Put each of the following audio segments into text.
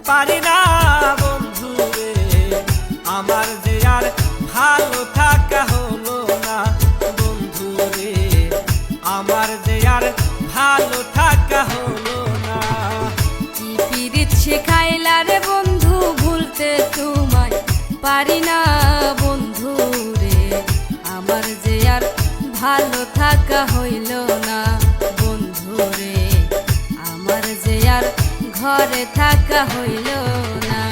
পারি না বন্ধু রে, আমার যে আর ভালো থাকা হলো না বন্ধু রে, আমার যে আর ভালো থাকা হলো না। কি পীড়িত শেখাইলা রে বন্ধু, ভুলতে তোমায় পারি না বন্ধু রে, আমার যে আর ভালো থাকা হইল না বন্ধু রে, আমার যে আর ঘরে থাকা হইল না।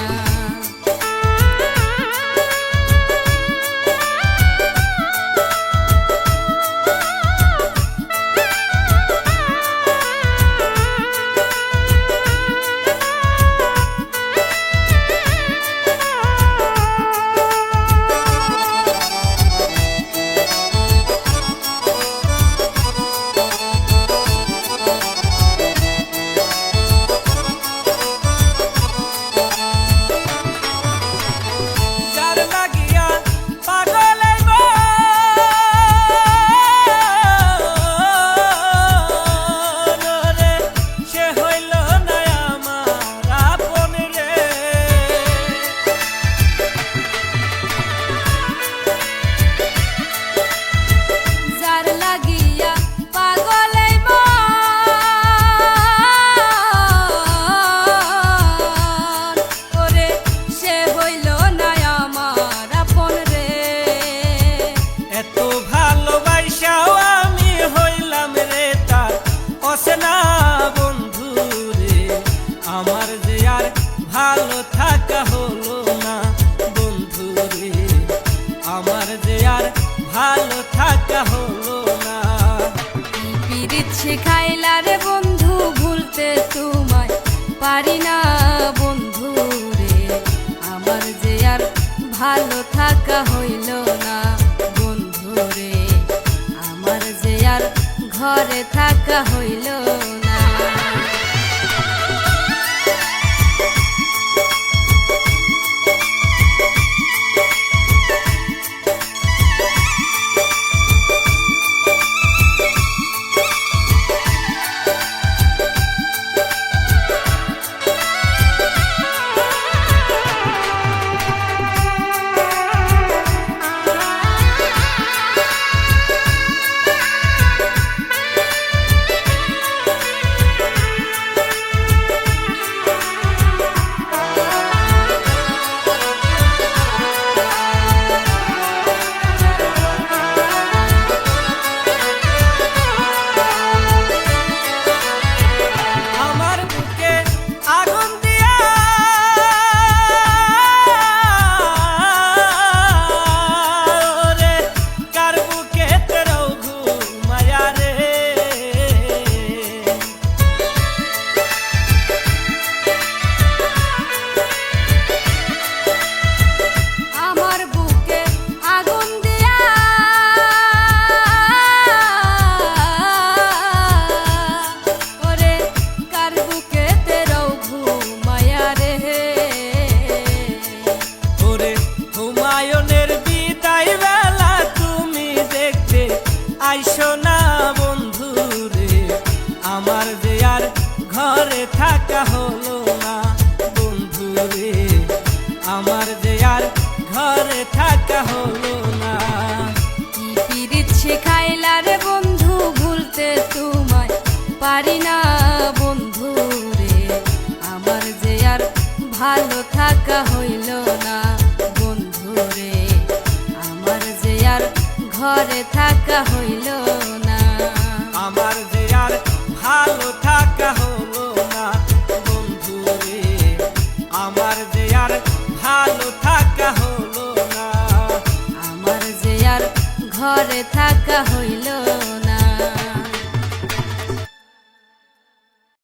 আমার যে আর ভালো থাকা হলো না বন্ধু রে, আমার যে আর ভালো থাকা হলো না। পীড়িত শেখাইলা রে বন্ধু, ভুলতে তোমায় পারি না বন্ধু রে, আমার যে আর ভালো থাকা হইল না বন্ধু রে, আমার যে আর ঘরে থাকা হইল না। আইসো না বন্ধু রে, আমার যে আর ঘরে থাকা হলো না বন্ধু রে, আমার যে আর ঘরে থাকা হলো না। কি পীড়িত শেখাইলা রে বন্ধু, ভুলতে তোমায় পারি না বন্ধু রে, আমার যে আর ভালো থাকা হইল না বন্ধু রে, আমার যে আর ঘরে থাকা হইল না। আমার যে আর ভালো থাকা হলো না বন্ধু রে, আমার যে আর ভালো থাকা হলো না। ঘরে থাকা হইল